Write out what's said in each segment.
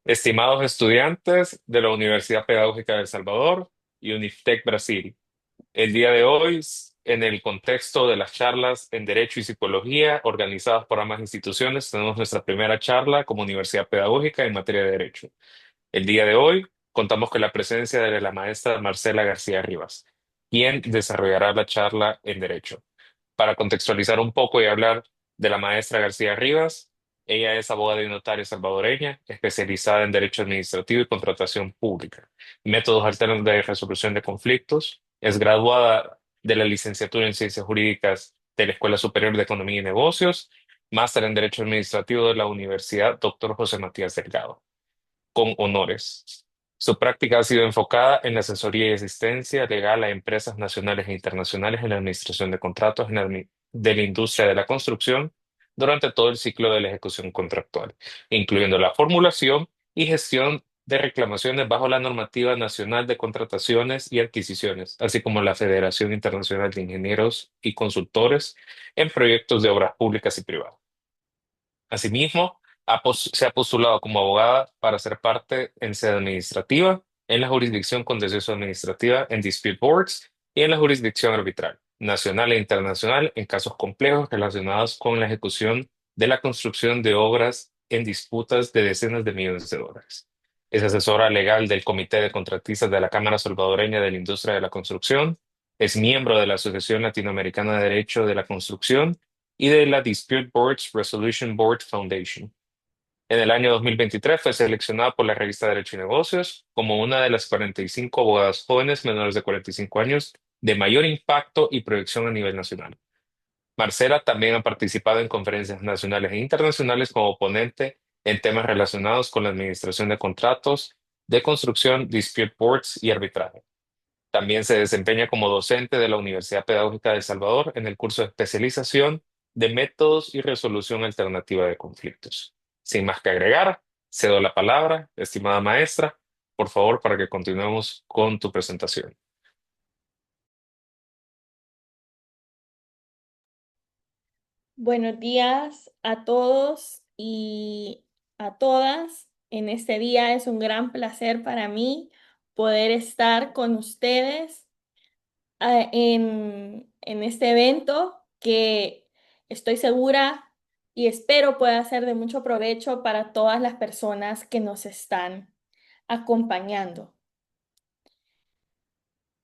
Estimados estudiantes de la Universidad Pedagógica de El Salvador y Uniftec Brasil, el día de hoy, en el contexto de las charlas en Derecho y Psicología organizadas por ambas instituciones, tenemos nuestra primera charla como Universidad Pedagógica en materia de Derecho. El día de hoy contamos con la presencia de la maestra Marcela García Rivas, quien desarrollará la charla en Derecho. Para contextualizar un poco y hablar de la maestra García Rivas, ella es abogada y notaria salvadoreña, especializada en Derecho Administrativo y Contratación Pública, métodos alternos de resolución de conflictos. Es graduada de la licenciatura en Ciencias Jurídicas de la Escuela Superior de Economía y Negocios, máster en Derecho Administrativo de la Universidad Dr. José Matías Delgado con honores. Su práctica ha sido enfocada en la asesoría y asistencia legal a empresas nacionales e internacionales en la administración de contratos de la industria de la construcción durante todo el ciclo de la ejecución contractual, incluyendo la formulación y gestión de reclamaciones bajo la normativa nacional de contrataciones y adquisiciones, así como la Federación Internacional de Ingenieros y Consultores en proyectos de obras públicas y privadas. Asimismo, se ha postulado como abogada para ser parte en sede administrativa, en la jurisdicción contencioso administrativa, en dispute boards y en la jurisdicción arbitral, nacional e internacional, en casos complejos relacionados con la ejecución de la construcción de obras en disputas de decenas de millones de dólares. Es asesora legal del Comité de Contratistas de la Cámara Salvadoreña de la Industria de la Construcción, es miembro de la Asociación Latinoamericana de Derecho de la Construcción y de la Dispute Boards Resolution Board Foundation. En el año 2023 fue seleccionada por la revista Derecho y Negocios como una de las 45 abogadas jóvenes menores de 45 años de mayor impacto y proyección a nivel nacional. Marcela también ha participado en conferencias nacionales e internacionales como ponente en temas relacionados con la administración de contratos de construcción, dispute boards y arbitraje. También se desempeña como docente de la Universidad Pedagógica de El Salvador en el curso de especialización de métodos y resolución alternativa de conflictos. Sin más que agregar, cedo la palabra, estimada maestra, por favor, para que continuemos con tu presentación. Buenos días a todos y a todas. En este día es un gran placer para mí poder estar con ustedes en este evento que estoy segura y espero pueda ser de mucho provecho para todas las personas que nos están acompañando.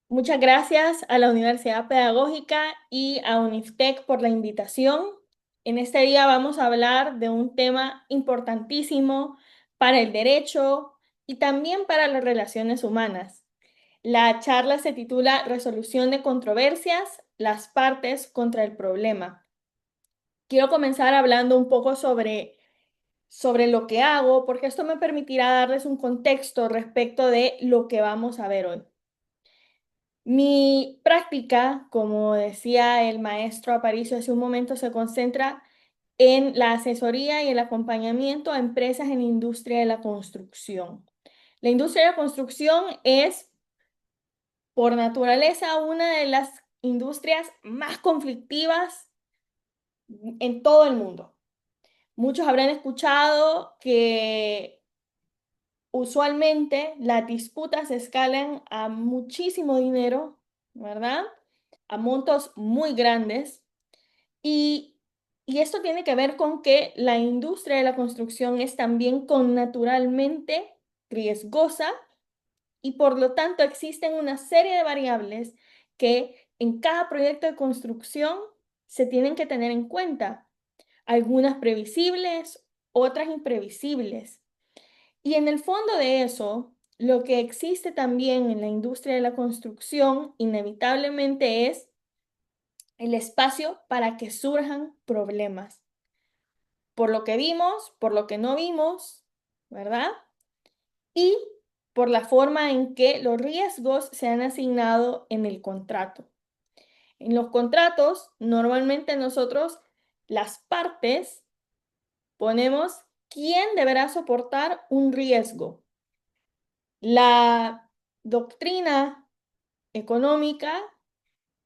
Muchas gracias a la Universidad Pedagógica y a Uniftec por la invitación. En este día vamos a hablar de un tema importantísimo para el derecho y también para las relaciones humanas. La charla se titula Resolución de controversias, las partes contra el problema. Quiero comenzar hablando un poco sobre lo que hago, porque esto me permitirá darles un contexto respecto de lo que vamos a ver hoy. Mi práctica, como decía el maestro Aparicio hace un momento, se concentra en la asesoría y el acompañamiento a empresas en la industria de la construcción. La industria de la construcción es, por naturaleza, una de las industrias más conflictivas en todo el mundo. Muchos habrán escuchado que usualmente las disputas se escalan a muchísimo dinero, ¿verdad? A montos muy grandes y, y esto tiene que ver con que la industria de la construcción es también con naturalmente riesgosa y por lo tanto existen una serie de variables que en cada proyecto de construcción se tienen que tener en cuenta, algunas previsibles, otras imprevisibles. Y en el fondo de eso, lo que existe también en la industria de la construcción inevitablemente es el espacio para que surjan problemas. Por lo que vimos, por lo que no vimos, ¿verdad? Y por la forma en que los riesgos se han asignado en el contrato. En los contratos, normalmente nosotros, las partes, ponemos quién deberá soportar un riesgo. La doctrina económica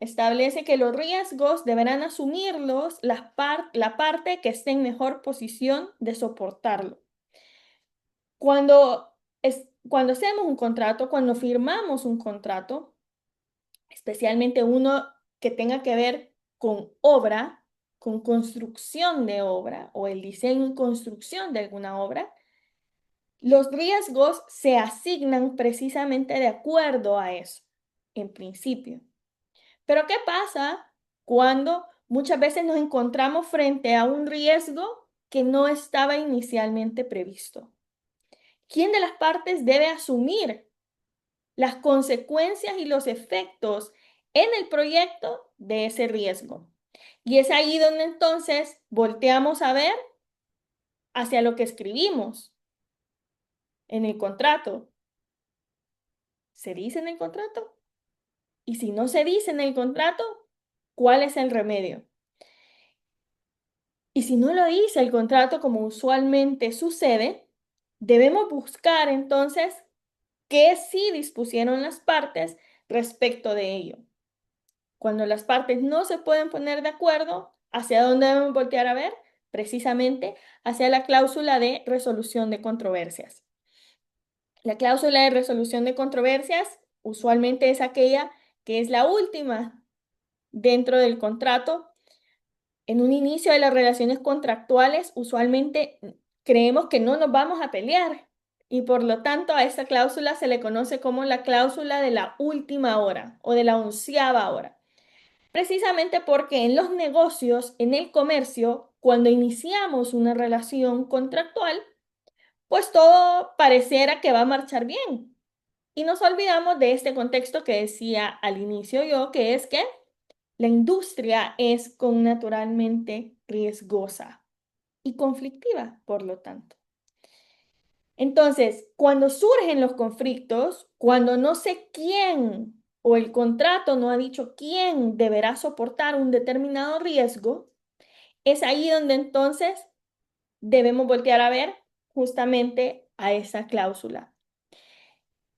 establece que los riesgos deberán asumirlos la parte que esté en mejor posición de soportarlo. cuando hacemos un contrato, cuando firmamos un contrato, especialmente uno que tenga que ver con obra, con construcción de obra o el diseño y construcción de alguna obra, los riesgos se asignan precisamente de acuerdo a eso, en principio. Pero ¿qué pasa cuando muchas veces nos encontramos frente a un riesgo que no estaba inicialmente previsto? ¿Quién de las partes debe asumir las consecuencias y los efectos en el proyecto de ese riesgo? Y es ahí donde entonces volteamos a ver hacia lo que escribimos en el contrato. ¿Se dice en el contrato? Y si no se dice en el contrato, ¿cuál es el remedio? Y si no lo dice el contrato como usualmente sucede, debemos buscar entonces qué sí dispusieron las partes respecto de ello. Cuando las partes no se pueden poner de acuerdo, ¿hacia dónde debemos voltear a ver? Precisamente hacia la cláusula de resolución de controversias. La cláusula de resolución de controversias usualmente es aquella que es la última dentro del contrato. En un inicio de las relaciones contractuales, usualmente creemos que no nos vamos a pelear y por lo tanto a esta cláusula se le conoce como la cláusula de la última hora o de la 11ª hora. Precisamente porque en los negocios, en el comercio, cuando iniciamos una relación contractual, pues todo pareciera que va a marchar bien. Y nos olvidamos de este contexto que decía al inicio yo, que es que la industria es connaturalmente riesgosa y conflictiva, por lo tanto. Entonces, cuando surgen los conflictos, cuando no sé quién o el contrato no ha dicho quién deberá soportar un determinado riesgo, es ahí donde entonces debemos voltear a ver justamente a esa cláusula.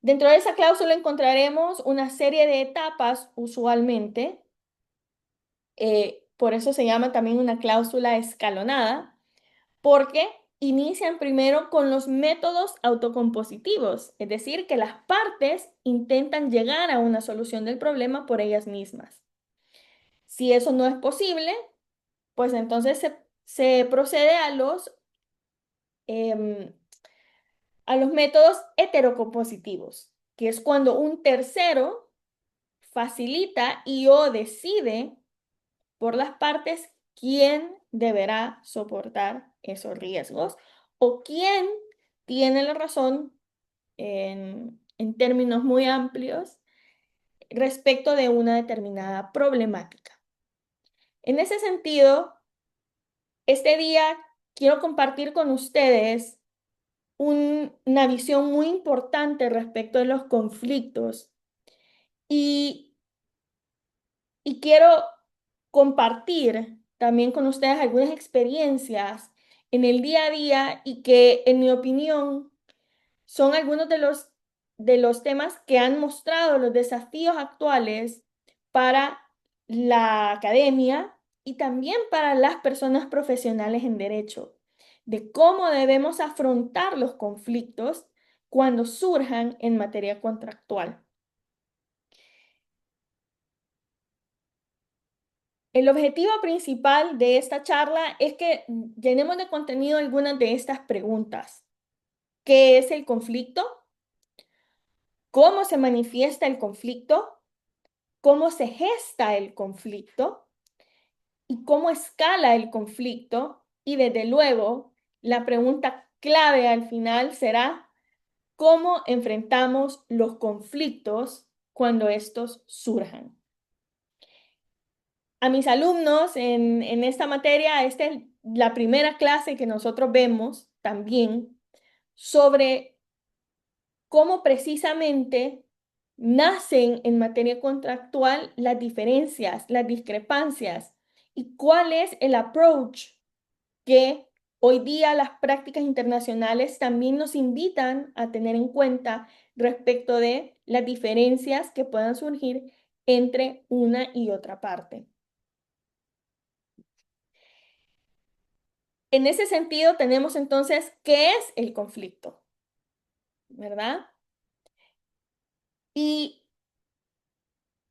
Dentro de esa cláusula encontraremos una serie de etapas usualmente. Por eso se llama también una cláusula escalonada, porque inician primero con los métodos autocompositivos, es decir, que las partes intentan llegar a una solución del problema por ellas mismas. Si eso no es posible, pues entonces se procede em, a los métodos heterocompositivos, que es cuando un tercero facilita y o decide por las partes quién deberá soportar esos riesgos o quién tiene la razón en términos muy amplios respecto de una determinada problemática. En ese sentido, este día quiero compartir con ustedes una visión muy importante respecto de los conflictos y quiero compartir también con ustedes algunas experiencias en el día a día y que, en mi opinión, son algunos de los temas que han mostrado los desafíos actuales para la academia y también para las personas profesionales en derecho, de cómo debemos afrontar los conflictos cuando surjan en materia contractual. El objetivo principal de esta charla es que llenemos de contenido algunas de estas preguntas. ¿Qué es el conflicto? ¿Cómo se manifiesta el conflicto? ¿Cómo se gesta el conflicto? ¿Y cómo escala el conflicto? Y desde luego, la pregunta clave al final será, ¿cómo enfrentamos los conflictos cuando estos surjan? A mis alumnos en esta materia, esta es la primera clase que nosotros vemos también sobre cómo precisamente nacen en materia contractual las diferencias, las discrepancias y cuál es el approach que hoy día las prácticas internacionales también nos invitan a tener en cuenta respecto de las diferencias que puedan surgir entre una y otra parte. En ese sentido, tenemos entonces, ¿qué es el conflicto? ¿verdad? Y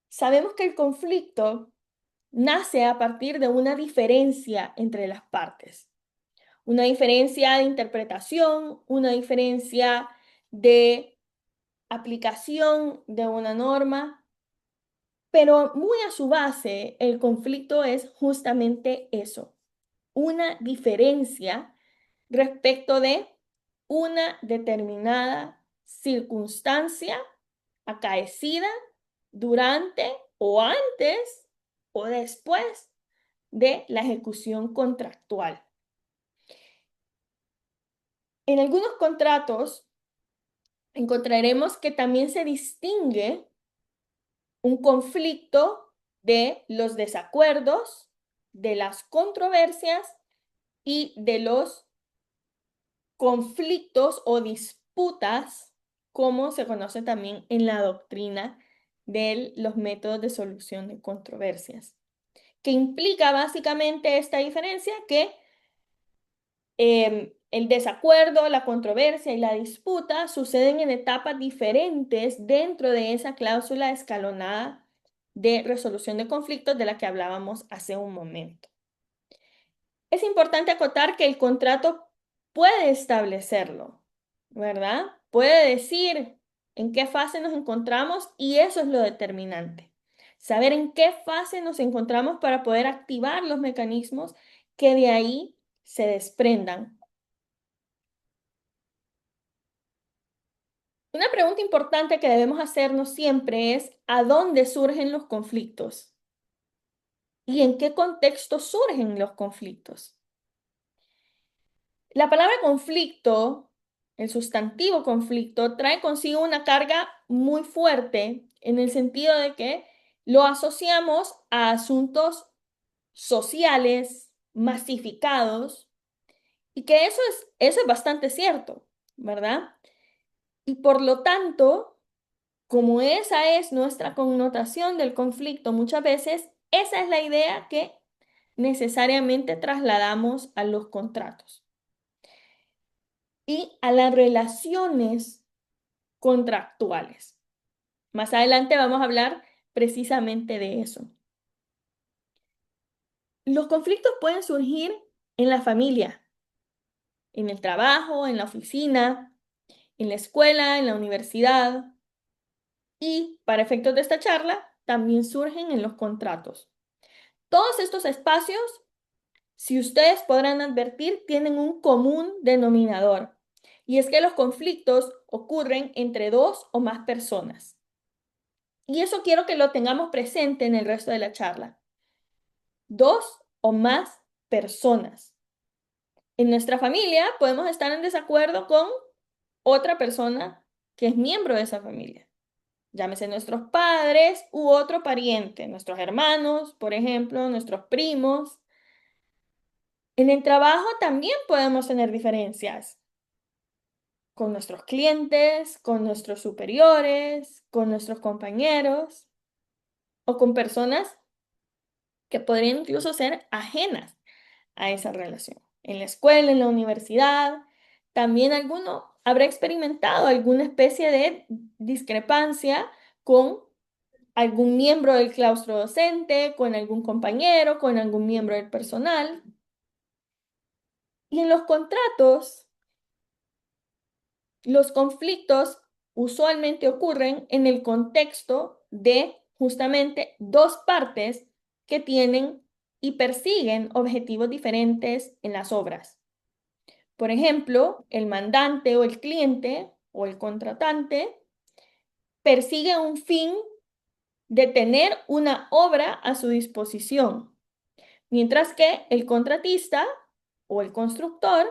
sabemos que el conflicto nace a partir de una diferencia entre las partes, una diferencia de interpretación, una diferencia de aplicación de una norma, pero muy a su base el conflicto es justamente eso, una diferencia respecto de una determinada circunstancia acaecida durante o antes o después de la ejecución contractual. En algunos contratos encontraremos que también se distingue un conflicto de los desacuerdos, de las controversias y de los conflictos o disputas, como se conoce también en la doctrina de los métodos de solución de controversias, que implica básicamente esta diferencia que el desacuerdo, la controversia y la disputa suceden en etapas diferentes dentro de esa cláusula escalonada de resolución de conflictos de la que hablábamos hace un momento. Es importante acotar que el contrato puede establecerlo, ¿verdad? Puede decir en qué fase nos encontramos y eso es lo determinante. Saber en qué fase nos encontramos para poder activar los mecanismos que de ahí se desprendan. Una pregunta importante que debemos hacernos siempre es ¿a dónde surgen los conflictos? ¿Y en qué contexto surgen los conflictos? La palabra conflicto, el sustantivo conflicto, trae consigo una carga muy fuerte en el sentido de que lo asociamos a asuntos sociales, masificados, y que eso es bastante cierto, ¿verdad? Y por lo tanto, como esa es nuestra connotación del conflicto, muchas veces esa es la idea que necesariamente trasladamos a los contratos y a las relaciones contractuales. Más adelante vamos a hablar precisamente de eso. Los conflictos pueden surgir en la familia, en el trabajo, en la oficina, en la escuela, en la universidad y, para efectos de esta charla, también surgen en los contratos. Todos estos espacios, si ustedes podrán advertir, tienen un común denominador y es que los conflictos ocurren entre dos o más personas. Y eso quiero que lo tengamos presente en el resto de la charla. Dos o más personas. En nuestra familia podemos estar en desacuerdo con otra persona que es miembro de esa familia. Llámese nuestros padres u otro pariente, nuestros hermanos, por ejemplo, nuestros primos. En el trabajo también podemos tener diferencias con nuestros clientes, con nuestros superiores, con nuestros compañeros o con personas que podrían incluso ser ajenas a esa relación. En la escuela, en la universidad, también alguno habrá experimentado alguna especie de discrepancia con algún miembro del claustro docente, con algún compañero, con algún miembro del personal. Y en los contratos, los conflictos usualmente ocurren en el contexto de justamente dos partes que tienen y persiguen objetivos diferentes en las obras. Por ejemplo, el mandante o el cliente o el contratante persigue un fin de tener una obra a su disposición, mientras que el contratista o el constructor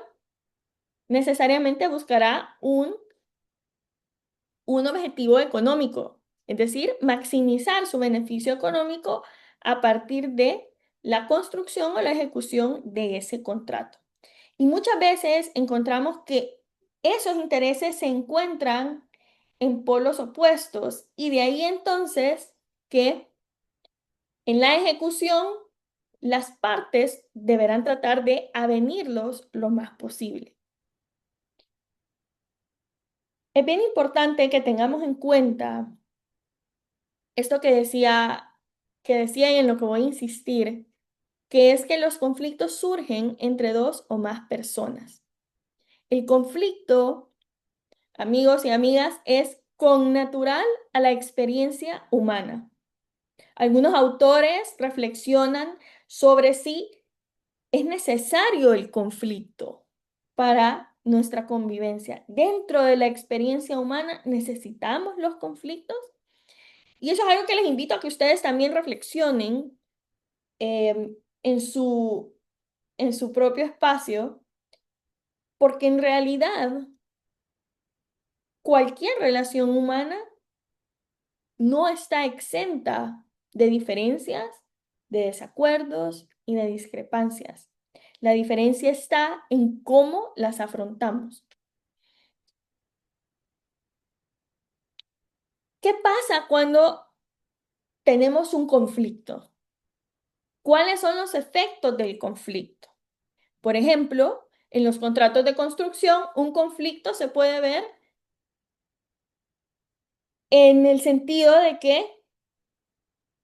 necesariamente buscará un objetivo económico, es decir, maximizar su beneficio económico a partir de la construcción o la ejecución de ese contrato. Y muchas veces encontramos que esos intereses se encuentran en polos opuestos y de ahí entonces que en la ejecución las partes deberán tratar de avenirlos lo más posible. Es bien importante que tengamos en cuenta esto que decía y en lo que voy a insistir, que es que los conflictos surgen entre dos o más personas. El conflicto, amigos y amigas, es connatural a la experiencia humana. Algunos autores reflexionan sobre si es necesario el conflicto para nuestra convivencia. Dentro de la experiencia humana necesitamos los conflictos y eso es algo que les invito a que ustedes también reflexionen eh, en en su propio espacio, porque en realidad cualquier relación humana no está exenta de diferencias, de desacuerdos y de discrepancias. La diferencia está en cómo las afrontamos. ¿Qué pasa cuando tenemos un conflicto? ¿Cuáles son los efectos del conflicto? Por ejemplo, en los contratos de construcción, un conflicto se puede ver en el sentido de que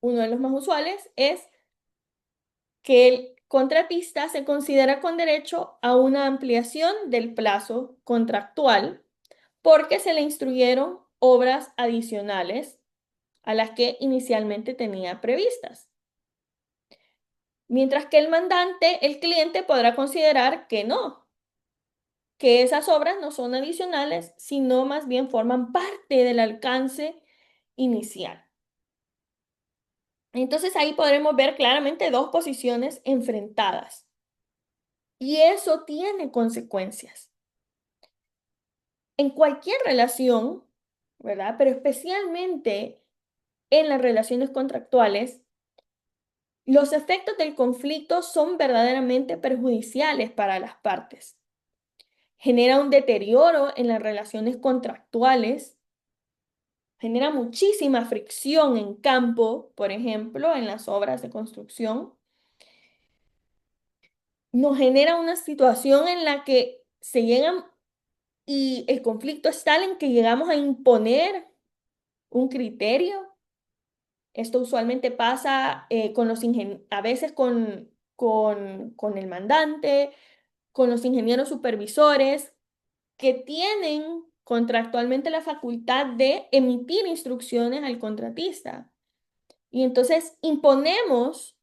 uno de los más usuales es que el contratista se considera con derecho a una ampliación del plazo contractual porque se le instruyeron obras adicionales a las que inicialmente tenía previstas. Mientras que el mandante, el cliente, podrá considerar que no, que esas obras no son adicionales, sino más bien forman parte del alcance inicial. Entonces ahí podremos ver claramente dos posiciones enfrentadas. Y eso tiene consecuencias. En cualquier relación, ¿verdad? Pero especialmente en las relaciones contractuales, los efectos del conflicto son verdaderamente perjudiciales para las partes. Genera un deterioro en las relaciones contractuales, genera muchísima fricción en campo, por ejemplo, en las obras de construcción. Nos genera una situación en la que se llegan y el conflicto es tal en que llegamos a imponer un criterio. Esto usualmente pasa a veces con el mandante, con los ingenieros supervisores, que tienen contractualmente la facultad de emitir instrucciones al contratista. Y entonces imponemos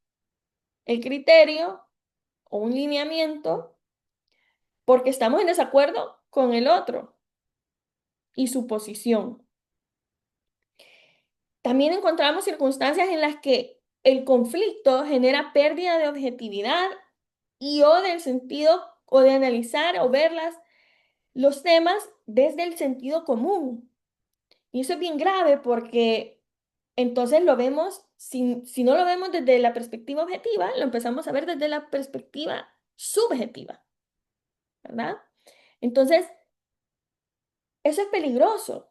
el criterio o un lineamiento porque estamos en desacuerdo con el otro y su posición. También encontramos circunstancias en las que el conflicto genera pérdida de objetividad y o del sentido o de analizar o ver los temas desde el sentido común. Y eso es bien grave porque entonces lo vemos, si no lo vemos desde la perspectiva objetiva, lo empezamos a ver desde la perspectiva subjetiva, ¿verdad? Entonces, eso es peligroso,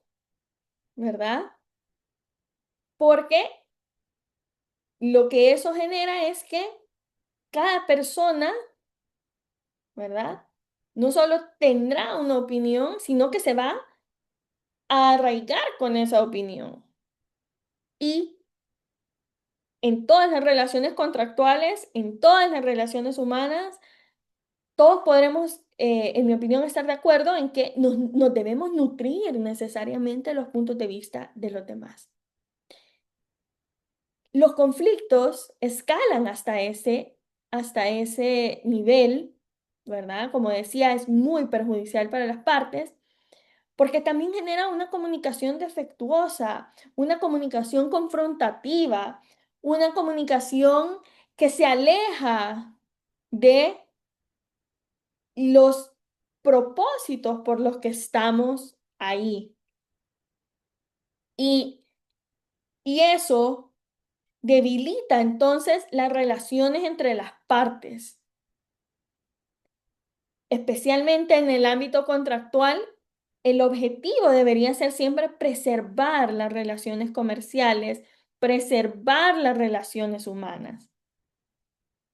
¿verdad? Porque lo que eso genera es que cada persona, ¿verdad? No solo tendrá una opinión, sino que se va a arraigar con esa opinión. Y en todas las relaciones contractuales, en todas las relaciones humanas, todos podremos, en mi opinión, estar de acuerdo en que nos debemos nutrir necesariamente los puntos de vista de los demás. Los conflictos escalan hasta ese nivel, ¿verdad? Como decía, es muy perjudicial para las partes porque también genera una comunicación defectuosa, una comunicación confrontativa, una comunicación que se aleja de los propósitos por los que estamos ahí. Y, y eso debilita entonces las relaciones entre las partes, especialmente en el ámbito contractual. El objetivo debería ser siempre preservar las relaciones comerciales, preservar las relaciones humanas.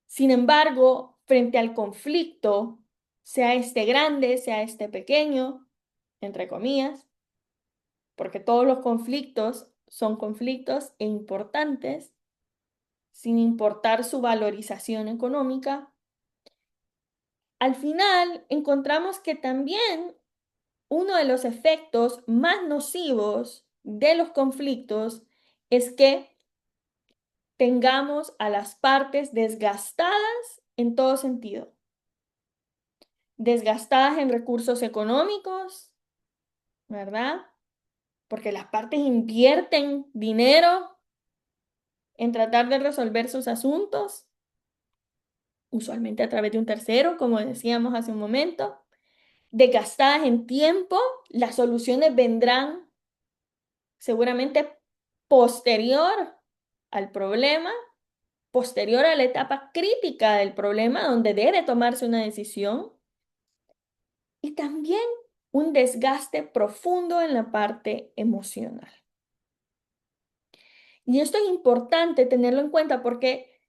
Sin embargo, frente al conflicto, sea este grande, sea este pequeño, entre comillas, porque todos los conflictos son conflictos e importantes, sin importar su valorización económica, al final encontramos que también uno de los efectos más nocivos de los conflictos es que tengamos a las partes desgastadas en todo sentido, desgastadas en recursos económicos, ¿verdad? Porque las partes invierten dinero en tratar de resolver sus asuntos, usualmente a través de un tercero, como decíamos hace un momento, desgastadas en tiempo, las soluciones vendrán seguramente posterior al problema, posterior a la etapa crítica del problema donde debe tomarse una decisión, y también un desgaste profundo en la parte emocional. Y esto es importante tenerlo en cuenta porque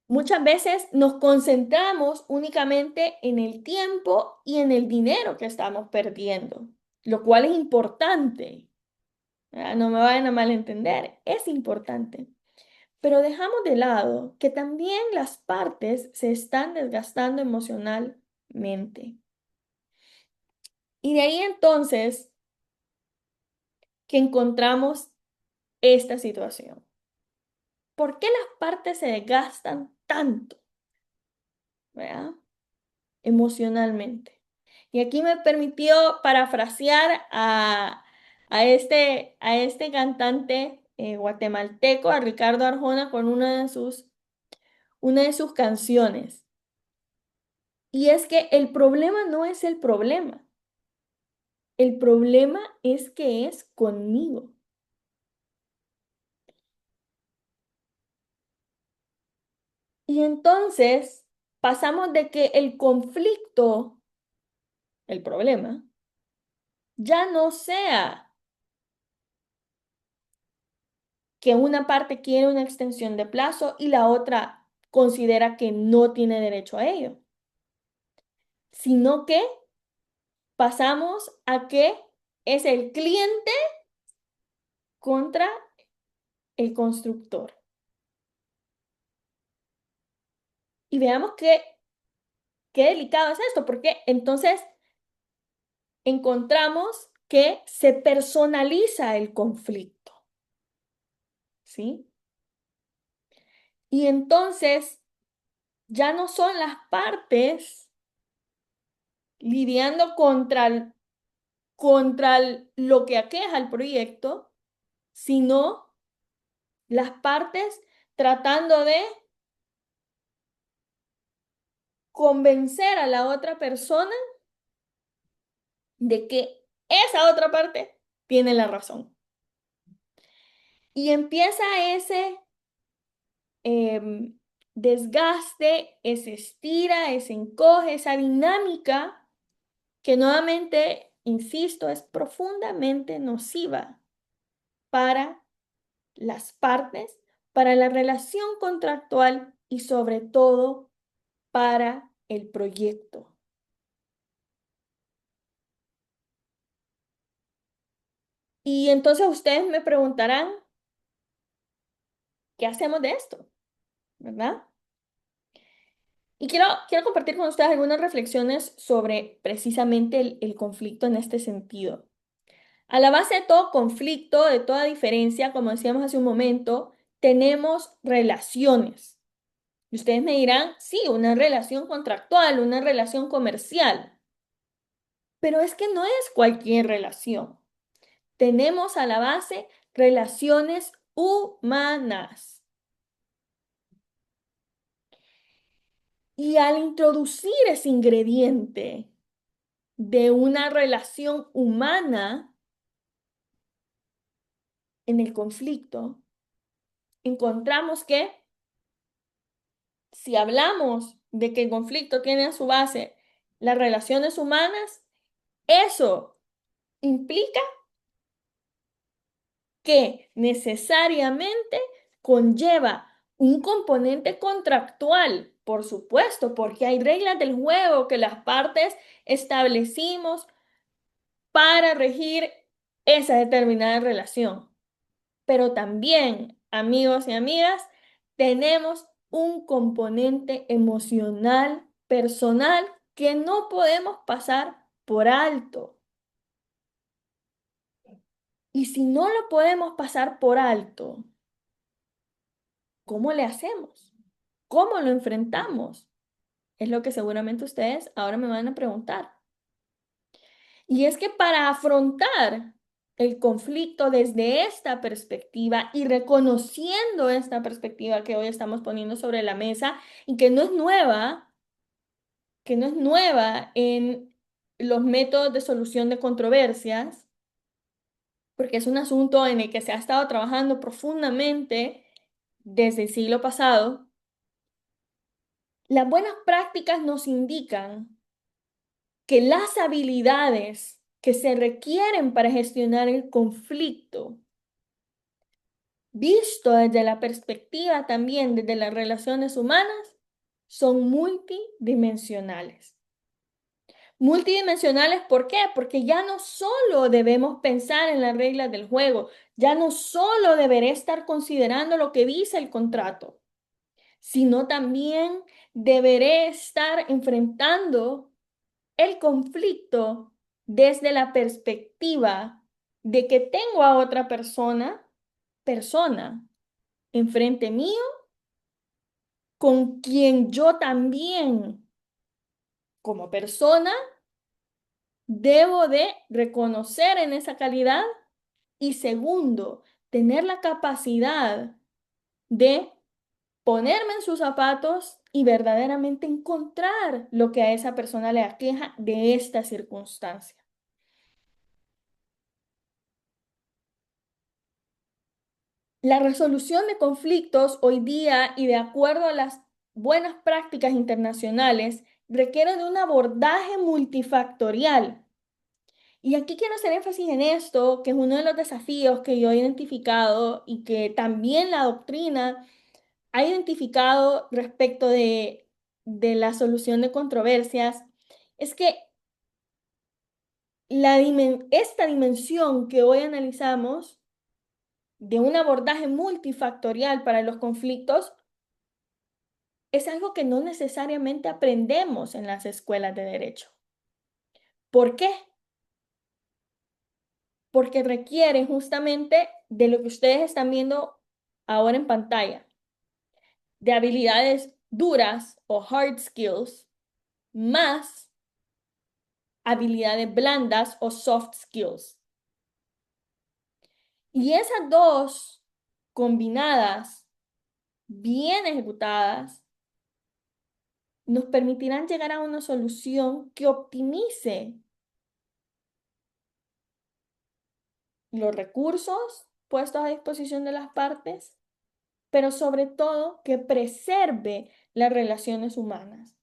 muchas veces nos concentramos únicamente en el tiempo y en el dinero que estamos perdiendo, lo cual es importante. No me vayan a malentender, es importante. Pero dejamos de lado que también las partes se están desgastando emocionalmente. Y de ahí entonces que encontramos esta situación. ¿Por qué las partes se desgastan tanto? ¿Verdad? Emocionalmente. Y aquí me permitió parafrasear a este cantante guatemalteco, a Ricardo Arjona, con una de sus canciones. Y es que el problema no es el problema. El problema es que es conmigo. Y entonces pasamos de que el conflicto, el problema, ya no sea que una parte quiere una extensión de plazo y la otra considera que no tiene derecho a ello, sino que pasamos a que es el cliente contra el constructor. Y veamos qué delicado es esto, porque entonces encontramos que se personaliza el conflicto, ¿sí? Y entonces ya no son las partes lidiando contra lo que aqueja el proyecto, sino las partes tratando de convencer a la otra persona de que esa otra parte tiene la razón. Y empieza ese desgaste, ese estira, ese encoge, esa dinámica que nuevamente, insisto, es profundamente nociva para las partes, para la relación contractual y sobre todo para el proyecto. Y entonces ustedes me preguntarán, ¿qué hacemos de esto? ¿Verdad? Y quiero compartir con ustedes algunas reflexiones sobre precisamente el conflicto en este sentido. A la base de todo conflicto, de toda diferencia, como decíamos hace un momento, tenemos relaciones. Y ustedes me dirán, sí, una relación contractual, una relación comercial. Pero es que no es cualquier relación. Tenemos a la base relaciones humanas. Y al introducir ese ingrediente de una relación humana en el conflicto, encontramos que si hablamos de que el conflicto tiene a su base las relaciones humanas, eso implica que necesariamente conlleva un componente contractual, por supuesto, porque hay reglas del juego que las partes establecimos para regir esa determinada relación. Pero también, amigos y amigas, tenemos un componente emocional, personal, que no podemos pasar por alto. Y si no lo podemos pasar por alto, ¿cómo le hacemos? ¿Cómo lo enfrentamos? Es lo que seguramente ustedes ahora me van a preguntar. Y es que para afrontar el conflicto desde esta perspectiva y reconociendo esta perspectiva que hoy estamos poniendo sobre la mesa y que no es nueva en los métodos de solución de controversias, porque es un asunto en el que se ha estado trabajando profundamente desde el siglo pasado, las buenas prácticas nos indican que las habilidades que se requieren para gestionar el conflicto, visto desde la perspectiva también desde las relaciones humanas, son multidimensionales. Multidimensionales, ¿por qué? Porque ya no solo debemos pensar en las reglas del juego, ya no solo deberé estar considerando lo que dice el contrato, sino también deberé estar enfrentando el conflicto desde la perspectiva de que tengo a otra persona enfrente mío, con quien yo también, como persona, debo de reconocer en esa calidad y segundo, tener la capacidad de ponerme en sus zapatos y verdaderamente encontrar lo que a esa persona le aqueja de esta circunstancia. La resolución de conflictos hoy día y de acuerdo a las buenas prácticas internacionales requiere de un abordaje multifactorial. Y aquí quiero hacer énfasis en esto, que es uno de los desafíos que yo he identificado y que también la doctrina ha identificado respecto de la solución de controversias, es que esta dimensión que hoy analizamos de un abordaje multifactorial para los conflictos es algo que no necesariamente aprendemos en las escuelas de derecho. ¿Por qué? Porque requiere justamente de lo que ustedes están viendo ahora en pantalla, de habilidades duras o hard skills, más habilidades blandas o soft skills. Y esas dos combinadas, bien ejecutadas, nos permitirán llegar a una solución que optimice los recursos puestos a disposición de las partes, pero sobre todo que preserve las relaciones humanas,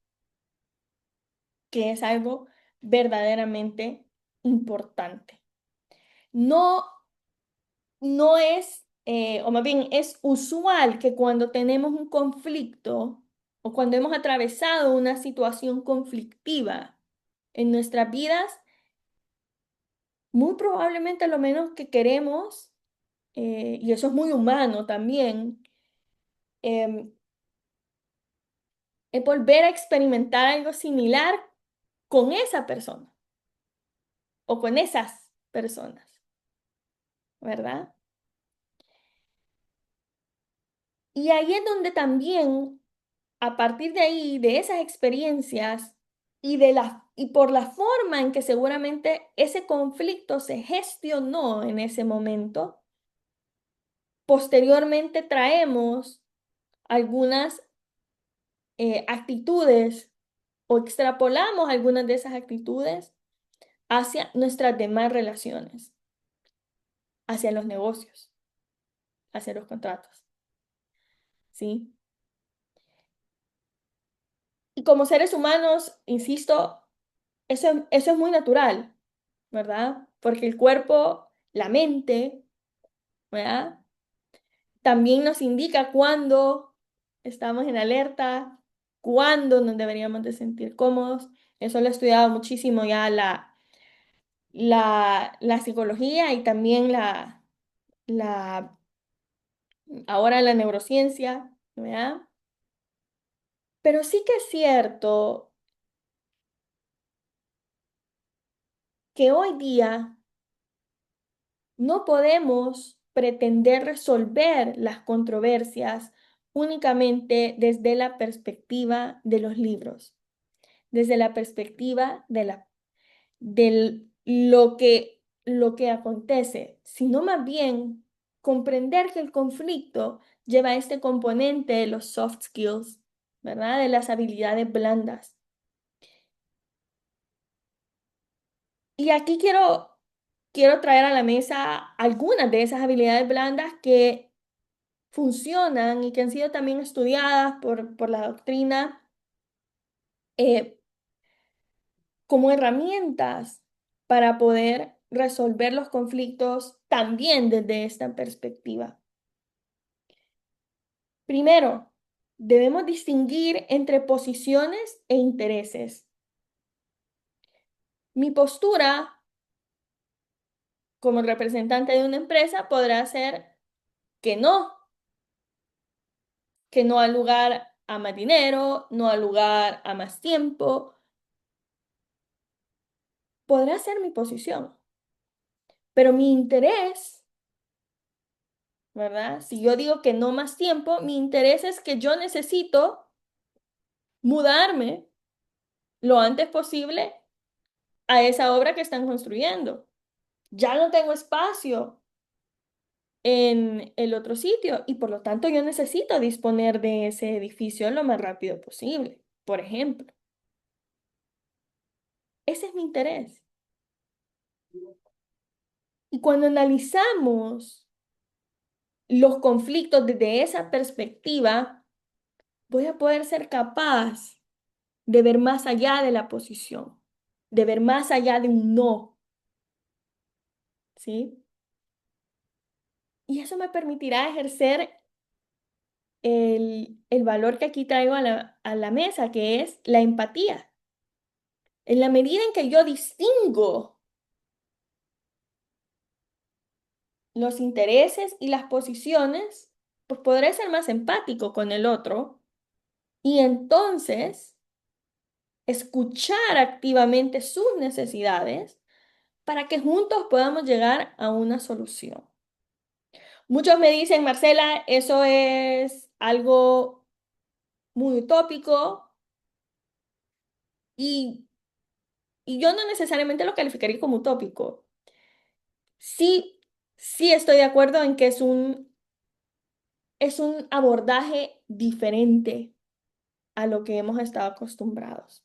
que es algo verdaderamente importante. No, no es, o más bien es usual que cuando tenemos un conflicto o cuando hemos atravesado una situación conflictiva en nuestras vidas, muy probablemente lo menos que queremos, y eso es muy humano también, em, es volver a experimentar algo similar con esa persona o con esas personas, ¿verdad? Y ahí es donde también, a partir de ahí, de esas experiencias y por la forma en que seguramente ese conflicto se gestionó en ese momento, posteriormente traemos algunas actitudes o extrapolamos algunas de esas actitudes hacia nuestras demás relaciones, hacia los negocios, hacia los contratos, ¿sí? Y como seres humanos, insisto, eso es muy natural, ¿verdad? Porque el cuerpo, la mente, ¿verdad? También nos indica cuándo estamos en alerta, cuándo nos deberíamos de sentir cómodos. Eso lo he estudiado muchísimo ya la psicología y también la, ahora la neurociencia, ¿verdad? Pero sí que es cierto que hoy día no podemos pretender resolver las controversias únicamente desde la perspectiva de los libros, desde la perspectiva de lo que acontece, sino más bien comprender que el conflicto lleva este componente de los soft skills, ¿verdad? De las habilidades blandas. Y aquí quiero traer a la mesa algunas de esas habilidades blandas que funcionan y que han sido también estudiadas por la doctrina eh, como herramientas para poder resolver los conflictos también desde esta perspectiva. Primero, debemos distinguir entre posiciones e intereses. Mi postura como representante de una empresa podrá ser que que no al lugar a más dinero, no al lugar a más tiempo. Podrá ser mi posición, pero mi interés, ¿verdad? Si yo digo que no más tiempo, mi interés es que yo necesito mudarme lo antes posible a esa obra que están construyendo. Ya no tengo espacio en el otro sitio y por lo tanto yo necesito disponer de ese edificio lo más rápido posible, por ejemplo. Ese es mi interés. Y cuando analizamos los conflictos desde esa perspectiva, voy a poder ser capaz de ver más allá de la posición, de ver más allá de un no, ¿sí? Y eso me permitirá ejercer el valor que aquí traigo a a la mesa, que es la empatía. En la medida en que yo distingo los intereses y las posiciones, pues podré ser más empático con el otro y entonces escuchar activamente sus necesidades para que juntos podamos llegar a una solución. Muchos me dicen, Marcela, eso es algo muy utópico y, y yo no necesariamente lo calificaría como utópico. Sí, sí estoy de acuerdo en que es un abordaje diferente a lo que hemos estado acostumbrados.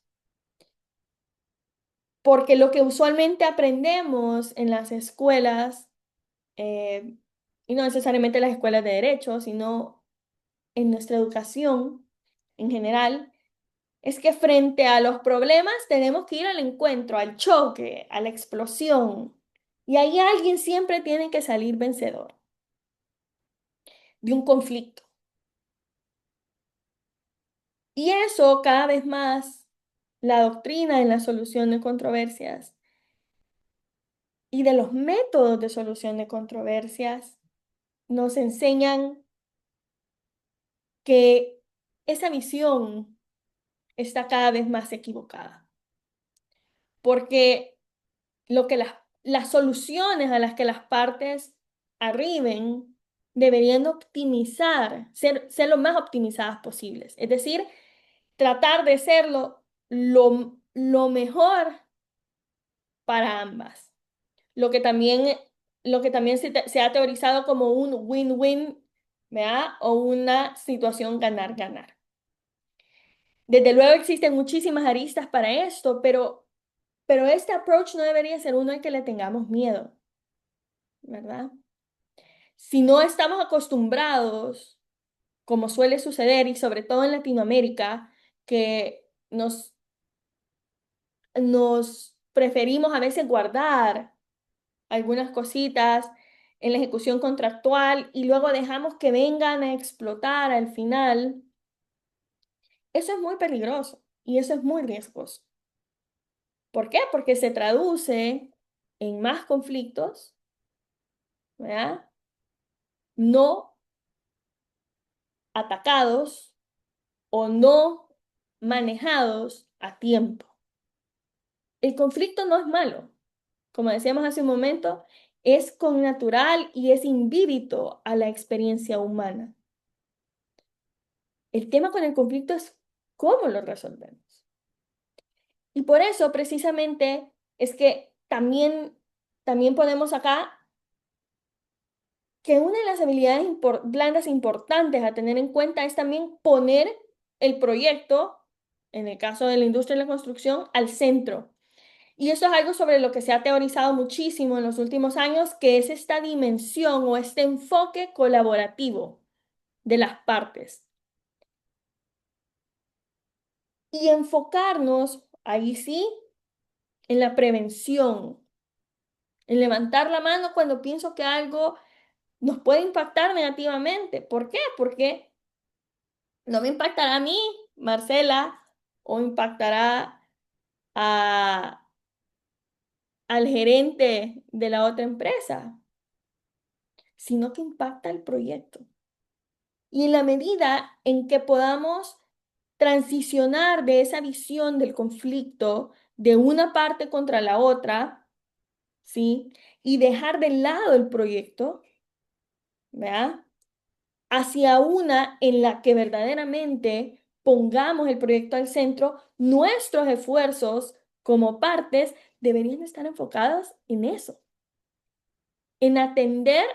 Porque lo que usualmente aprendemos en las escuelas, eh, y no necesariamente las escuelas de derecho, sino en nuestra educación en general, es que frente a los problemas tenemos que ir al encuentro, al choque, a la explosión. Y ahí alguien siempre tiene que salir vencedor de un conflicto. Y eso cada vez más, la doctrina en la solución de controversias y de los métodos de solución de controversias nos enseñan que esa visión está cada vez más equivocada. Porque lo que las soluciones a las que las partes arriben deberían optimizar, ser lo más optimizadas posibles. Es decir, tratar de serlo lo mejor para ambas. Lo que también, lo que también se ha teorizado como un win-win, ¿verdad? O una situación ganar-ganar. Desde luego existen muchísimas aristas para esto, pero este approach no debería ser uno al que le tengamos miedo, ¿verdad? Si no estamos acostumbrados, como suele suceder, y sobre todo en Latinoamérica, que nos preferimos a veces guardar algunas cositas en la ejecución contractual y luego dejamos que vengan a explotar al final, eso es muy peligroso y eso es muy riesgoso. ¿Por qué? Porque se traduce en más conflictos, ¿verdad? No atacados o no manejados a tiempo. El conflicto no es malo, como decíamos hace un momento, es connatural y es invívido a la experiencia humana. El tema con el conflicto es cómo lo resolvemos. Y por eso, precisamente, es que también ponemos acá que una de las habilidades blandas importantes a tener en cuenta es también poner el proyecto, en el caso de la industria de la construcción, al centro. Y eso es algo sobre lo que se ha teorizado muchísimo en los últimos años, que es esta dimensión o este enfoque colaborativo de las partes. Y enfocarnos, ahí sí, en la prevención, en levantar la mano cuando pienso que algo nos puede impactar negativamente. ¿Por qué? Porque no me impactará a mí, Marcela, o impactará a, al gerente de la otra empresa, sino que impacta el proyecto. Y en la medida en que podamos transicionar de esa visión del conflicto de una parte contra la otra, ¿sí? Y dejar de lado el proyecto, ¿verdad? Hacia una en la que verdaderamente pongamos el proyecto al centro, nuestros esfuerzos como partes deberían estar enfocados en eso, en atender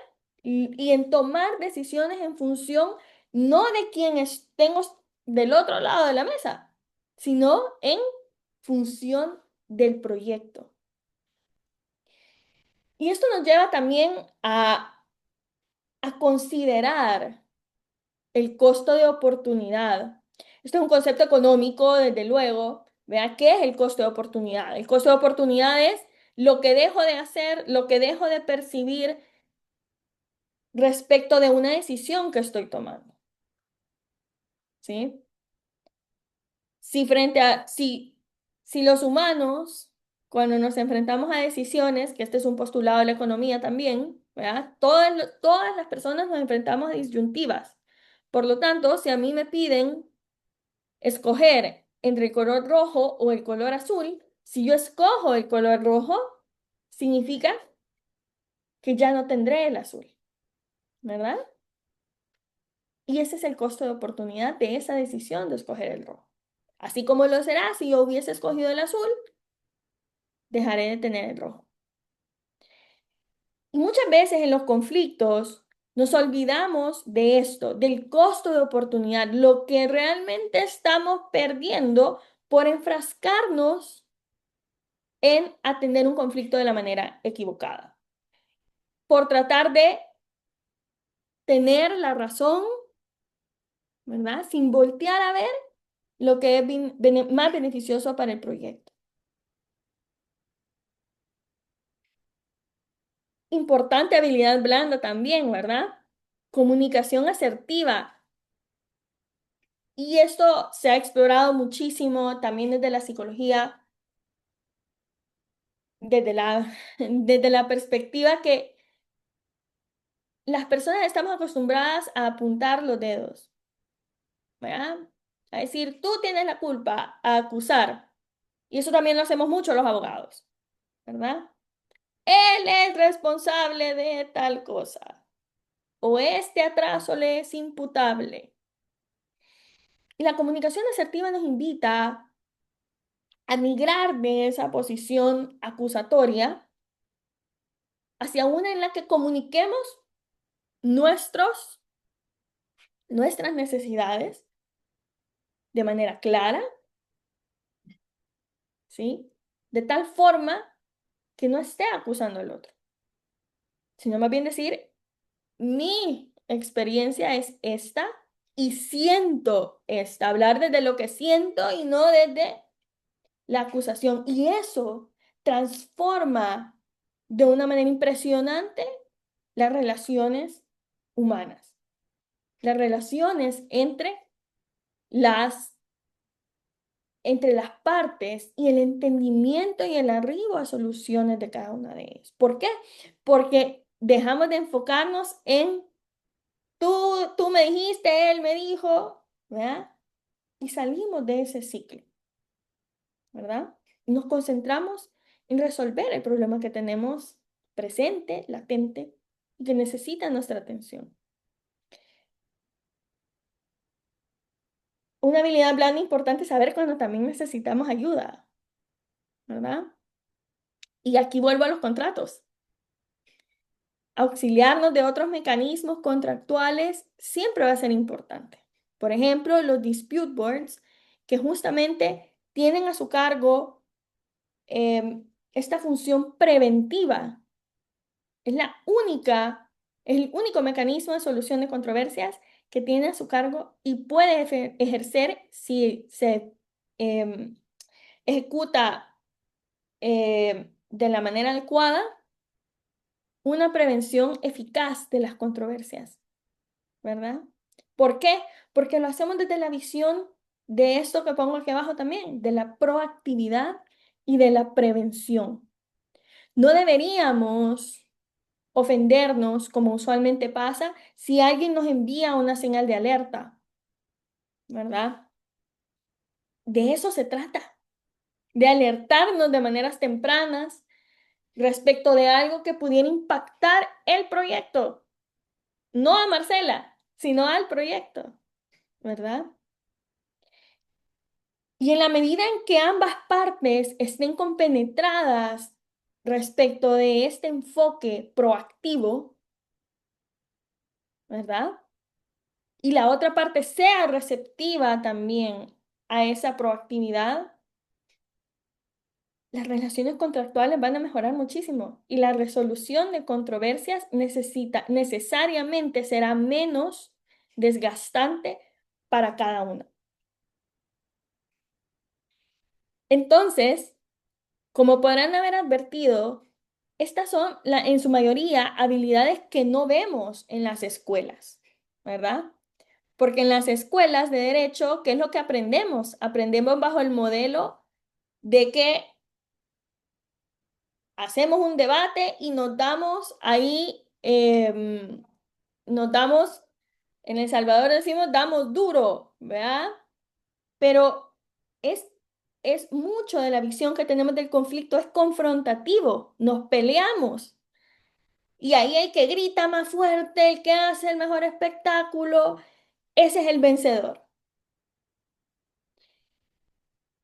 y en tomar decisiones en función no de quien estemos del otro lado de la mesa, sino en función del proyecto. Y esto nos lleva también a considerar el costo de oportunidad. Esto es un concepto económico, desde luego. Vea, ¿qué es el costo de oportunidad? El costo de oportunidad es lo que dejo de hacer, lo que dejo de percibir respecto de una decisión que estoy tomando. ¿Sí? Si los humanos, cuando nos enfrentamos a decisiones, que este es un postulado de la economía también, ¿verdad? Todas las personas nos enfrentamos a disyuntivas. Por lo tanto, si a mí me piden escoger entre el color rojo o el color azul, si yo escojo el color rojo, significa que ya no tendré el azul, ¿verdad? Y ese es el costo de oportunidad de esa decisión de escoger el rojo. Así como lo será si yo hubiese escogido el azul, dejaré de tener el rojo. Y muchas veces en los conflictos nos olvidamos de esto, del costo de oportunidad, lo que realmente estamos perdiendo por enfrascarnos en atender un conflicto de la manera equivocada, por tratar de tener la razón, ¿verdad? Sin voltear a ver lo que es más beneficioso para el proyecto. Importante habilidad blanda también, ¿verdad? Comunicación asertiva. Y esto se ha explorado muchísimo también desde la psicología, desde desde la perspectiva que las personas estamos acostumbradas a apuntar los dedos, ¿verdad? A decir, tú tienes la culpa, a acusar. Y eso también lo hacemos mucho los abogados, ¿verdad? Él es responsable de tal cosa. O este atraso le es imputable. Y la comunicación asertiva nos invita a migrar de esa posición acusatoria hacia una en la que comuniquemos nuestros, nuestras necesidades de manera clara, ¿sí? De tal forma que no esté acusando al otro, sino más bien decir, mi experiencia es esta y siento esta, hablar desde lo que siento y no desde la acusación. Y eso transforma de una manera impresionante las relaciones humanas, las relaciones entre las entre las partes y el entendimiento y el arribo a soluciones de cada una de ellas. ¿Por qué? Porque dejamos de enfocarnos en tú me dijiste, él me dijo, ¿verdad? Y salimos de ese ciclo, ¿verdad? Y nos concentramos en resolver el problema que tenemos presente, latente, y que necesita nuestra atención. Una habilidad blanda importante es saber cuando también necesitamos ayuda, ¿verdad? Y aquí vuelvo a los contratos. Auxiliarnos de otros mecanismos contractuales siempre va a ser importante. Por ejemplo, los dispute boards, que justamente tienen a su cargo esta función preventiva. Es el único mecanismo de solución de controversias que tiene a su cargo y puede ejercer si se em, ejecuta de la manera adecuada una prevención eficaz de las controversias, ¿verdad? ¿Por qué? Porque lo hacemos desde la visión de esto que pongo aquí abajo también, de la proactividad y de la prevención. No deberíamos ofendernos, como usualmente pasa, si alguien nos envía una señal de alerta, ¿verdad? De eso se trata, de alertarnos de maneras tempranas respecto de algo que pudiera impactar el proyecto, no a Marcela, sino al proyecto, ¿verdad? Y en la medida en que ambas partes estén compenetradas respecto de este enfoque proactivo, ¿verdad? Y la otra parte sea receptiva también a esa proactividad, las relaciones contractuales van a mejorar muchísimo y la resolución de controversias necesariamente será menos desgastante para cada uno. Entonces, como podrán haber advertido, estas son en su mayoría habilidades que no vemos en las escuelas, ¿verdad? Porque en las escuelas de derecho, ¿qué es lo que aprendemos? Aprendemos bajo el modelo de que hacemos un debate y nos damos ahí, nos damos, en El Salvador decimos, damos duro, ¿verdad? Pero es, es mucho de la visión que tenemos del conflicto, es confrontativo, nos peleamos. Y ahí el que grita más fuerte, el que hace el mejor espectáculo, ese es el vencedor.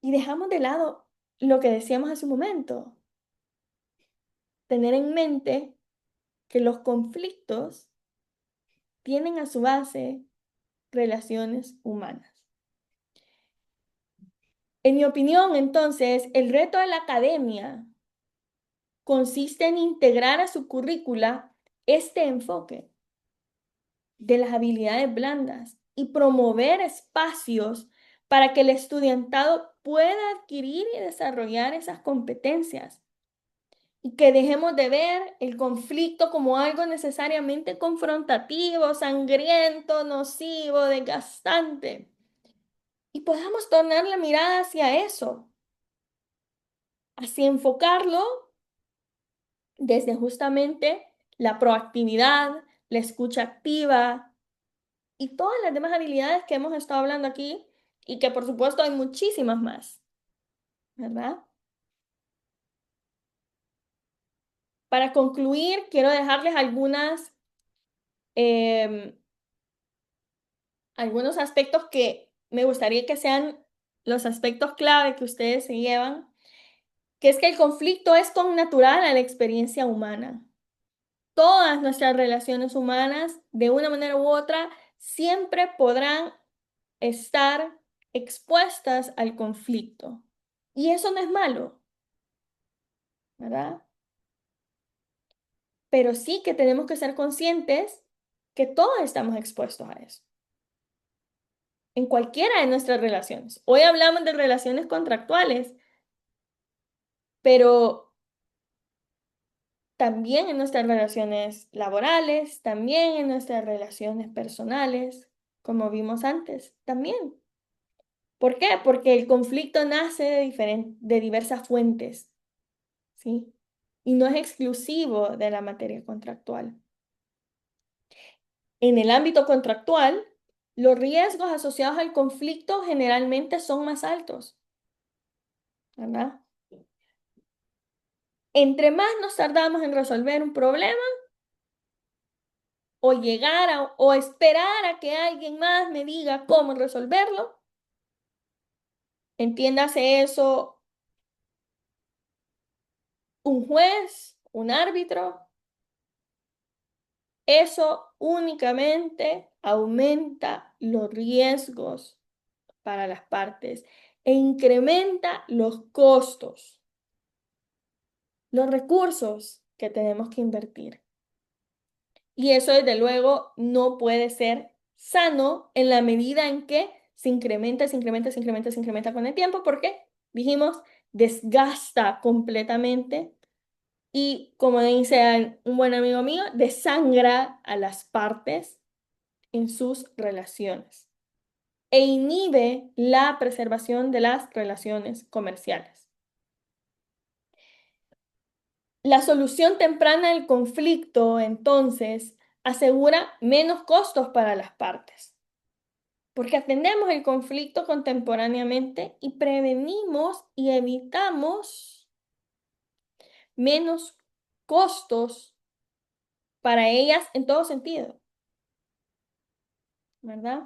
Y dejamos de lado lo que decíamos hace un momento, tener en mente que los conflictos tienen a su base relaciones humanas. En mi opinión, entonces, el reto de la academia consiste en integrar a su currícula este enfoque de las habilidades blandas y promover espacios para que el estudiantado pueda adquirir y desarrollar esas competencias y que dejemos de ver el conflicto como algo necesariamente confrontativo, sangriento, nocivo, desgastante y podamos tornar la mirada hacia eso, hacia enfocarlo desde justamente la proactividad, la escucha activa y todas las demás habilidades que hemos estado hablando aquí y que por supuesto hay muchísimas más, ¿verdad? Para concluir, quiero dejarles em, algunos aspectos que me gustaría que sean los aspectos clave que ustedes se llevan, que es que el conflicto es connatural a la experiencia humana. Todas nuestras relaciones humanas, de una manera u otra, siempre podrán estar expuestas al conflicto. Y eso no es malo, ¿verdad? Pero sí que tenemos que ser conscientes que todos estamos expuestos a eso, en cualquiera de nuestras relaciones. Hoy hablamos de relaciones contractuales, pero también en nuestras relaciones laborales, también en nuestras relaciones personales, como vimos antes, también. ¿Por qué? Porque el conflicto nace de diversas fuentes, ¿sí? Y no es exclusivo de la materia contractual. En el ámbito contractual, los riesgos asociados al conflicto generalmente son más altos, ¿verdad? Entre más nos tardamos en resolver un problema o llegar a, o esperar a que alguien más me diga cómo resolverlo, entiéndase eso, un juez, un árbitro, eso únicamente aumenta los riesgos para las partes e incrementa los costos, los recursos que tenemos que invertir. Y eso, desde luego, no puede ser sano en la medida en que se incrementa, se incrementa, se incrementa, se incrementa con el tiempo, porque dijimos, desgasta completamente y, como dice un buen amigo mío, desangra a las partes en sus relaciones e inhibe la preservación de las relaciones comerciales. La solución temprana del conflicto, entonces, asegura menos costos para las partes, porque atendemos el conflicto contemporáneamente y prevenimos y evitamos menos costos para ellas en todo sentido, ¿verdad?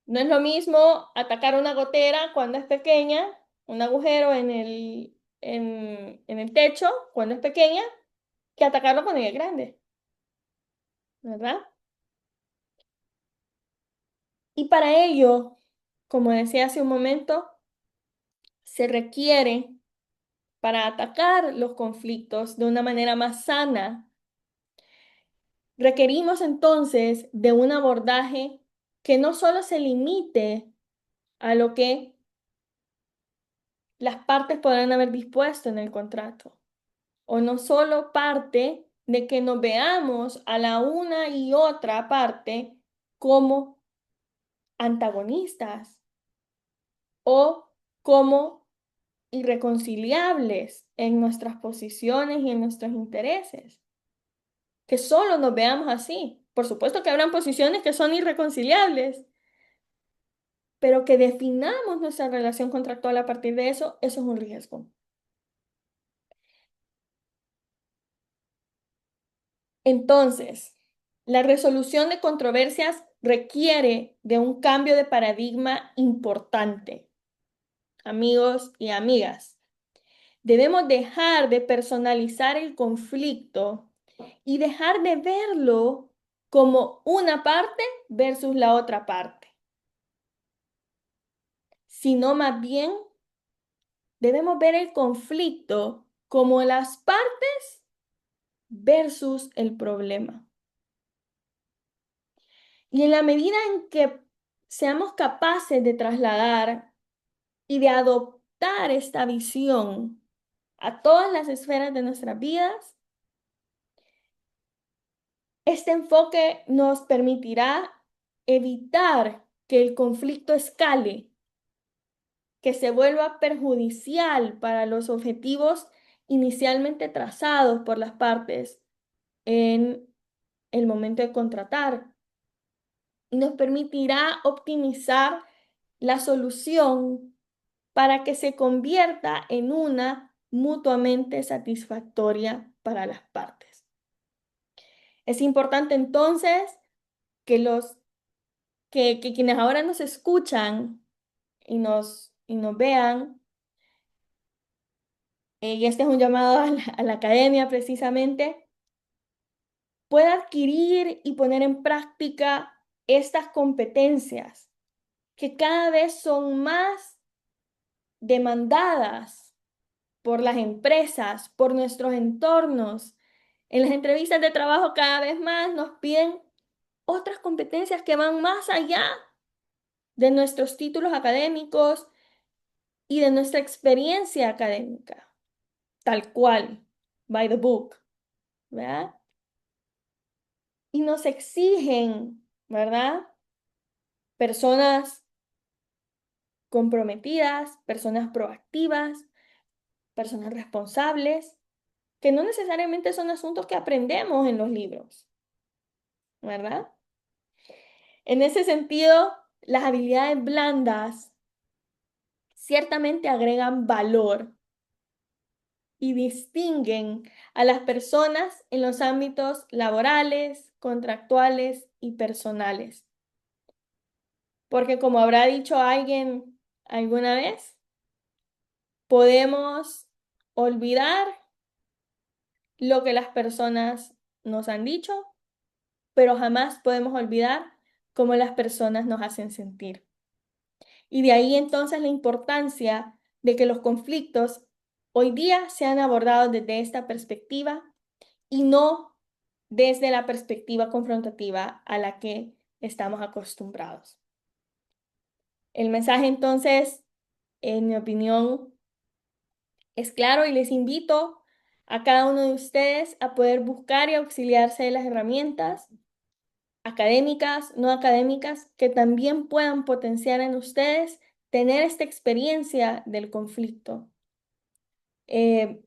No es lo mismo atacar una gotera cuando es pequeña, un agujero en el techo cuando es pequeña, que atacarlo cuando es grande, ¿verdad? Y para ello, como decía hace un momento, se requiere, para atacar los conflictos de una manera más sana, requerimos entonces de un abordaje que no solo se limite a lo que las partes podrán haber dispuesto en el contrato, o no solo parte de que nos veamos a la una y otra parte como antagonistas o como irreconciliables en nuestras posiciones y en nuestros intereses. Que solo nos veamos así. Por supuesto que habrán posiciones que son irreconciliables, pero que definamos nuestra relación contractual a partir de eso, eso es un riesgo. Entonces, la resolución de controversias requiere de un cambio de paradigma importante, amigos y amigas. Debemos dejar de personalizar el conflicto y dejar de verlo como una parte versus la otra parte, sino más bien debemos ver el conflicto como las partes versus el problema. Y en la medida en que seamos capaces de trasladar y de adoptar esta visión a todas las esferas de nuestras vidas, este enfoque nos permitirá evitar que el conflicto escale, que se vuelva perjudicial para los objetivos inicialmente trazados por las partes en el momento de contratar, y nos permitirá optimizar la solución para que se convierta en una mutuamente satisfactoria para las partes. Es importante entonces que que quienes ahora nos escuchan y nos vean, y este es un llamado a la academia precisamente, pueda adquirir y poner en práctica estas competencias que cada vez son más demandadas por las empresas, por nuestros entornos. En las entrevistas de trabajo cada vez más nos piden otras competencias que van más allá de nuestros títulos académicos y de nuestra experiencia académica, tal cual, by the book, ¿verdad? Y nos exigen, ¿verdad? Personas comprometidas, personas proactivas, personas responsables, que no necesariamente son asuntos que aprendemos en los libros, ¿verdad? En ese sentido, las habilidades blandas ciertamente agregan valor y distinguen a las personas en los ámbitos laborales, contractuales y personales. Porque como habrá dicho alguien alguna vez, podemos olvidar lo que las personas nos han dicho, pero jamás podemos olvidar cómo las personas nos hacen sentir. Y de ahí entonces la importancia de que los conflictos hoy día sean abordados desde esta perspectiva y no desde la perspectiva confrontativa a la que estamos acostumbrados. El mensaje entonces, en mi opinión, es claro y les invito a cada uno de ustedes a poder buscar y auxiliarse de las herramientas académicas, no académicas, que también puedan potenciar en ustedes tener esta experiencia del conflicto, del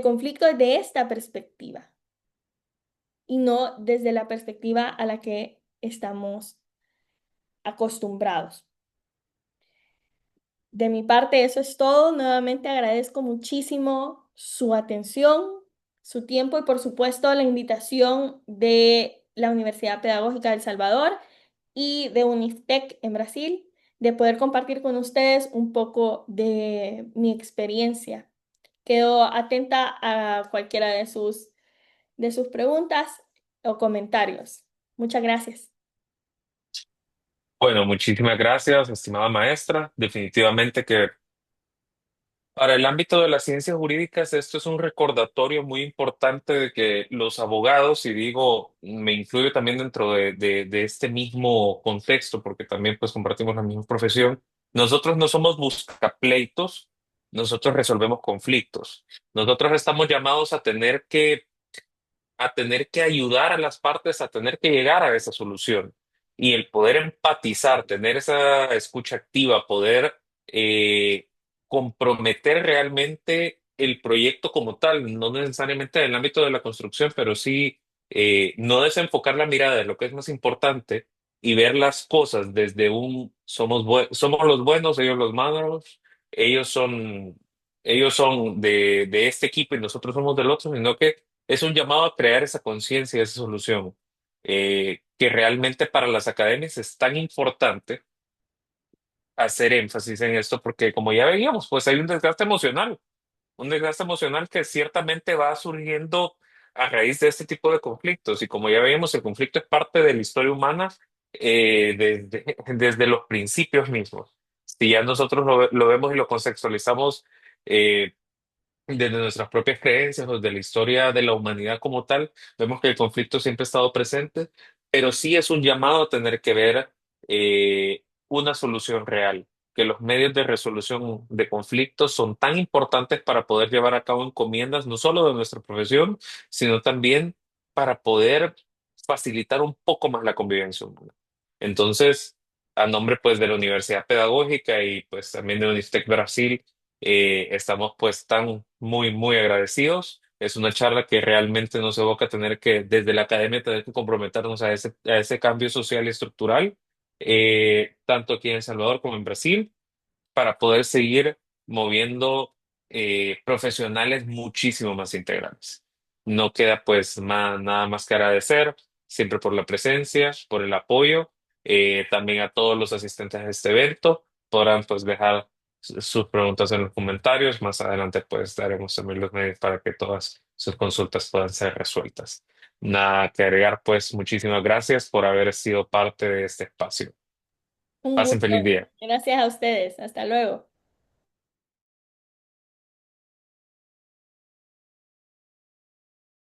conflicto desde esta perspectiva y no desde la perspectiva a la que estamos acostumbrados. De mi parte, eso es todo. Nuevamente agradezco muchísimo su atención, su tiempo y por supuesto la invitación de la Universidad Pedagógica de El Salvador y de UNIFTEC en Brasil, de poder compartir con ustedes un poco de mi experiencia. Quedo atenta a cualquiera de sus preguntas o comentarios. Muchas gracias. Bueno, muchísimas gracias, estimada maestra. Definitivamente que para el ámbito de las ciencias jurídicas, esto es un recordatorio muy importante de que los abogados, y digo, me incluyo también dentro de este mismo contexto, porque también pues compartimos la misma profesión, nosotros no somos buscapleitos, nosotros resolvemos conflictos. Nosotros estamos llamados a tener que ayudar a las partes a tener que llegar a esa solución. Y el poder empatizar, tener esa escucha activa, poder comprometer realmente el proyecto como tal, no necesariamente en el ámbito de la construcción, pero sí no desenfocar la mirada de lo que es más importante y ver las cosas desde un somos los buenos, ellos los malos, ellos son, ellos son de este equipo y nosotros somos del otro, sino que es un llamado a crear esa conciencia, esa solución, que realmente para las academias es tan importante hacer énfasis en esto, porque como ya veíamos, pues hay un desgaste emocional que ciertamente va surgiendo a raíz de este tipo de conflictos, y como ya veíamos, el conflicto es parte de la historia humana desde los principios mismos. Si ya nosotros lo vemos y lo contextualizamos, desde nuestras propias creencias o de la historia de la humanidad como tal, vemos que el conflicto siempre ha estado presente, pero sí es un llamado a tener que ver una solución real, que los medios de resolución de conflictos son tan importantes para poder llevar a cabo encomiendas, no solo de nuestra profesión, sino también para poder facilitar un poco más la convivencia humana. Entonces, a nombre pues de la Universidad Pedagógica y pues también de UNISTEC Brasil, estamos pues tan muy agradecidos. Es una charla que realmente nos evoca tener que, desde la academia, tener que comprometernos a ese cambio social y estructural, tanto aquí en El Salvador como en Brasil, para poder seguir moviendo profesionales muchísimo más integrales. No queda pues nada más que agradecer, siempre por la presencia, por el apoyo, también a todos los asistentes a este evento. Podrán pues dejar sus preguntas en los comentarios. Más adelante pues daremos también los medios para que todas sus consultas puedan ser resueltas. Nada que agregar, pues muchísimas gracias por haber sido parte de este espacio. Un Pasen gusto. feliz día. Gracias a ustedes. Hasta luego.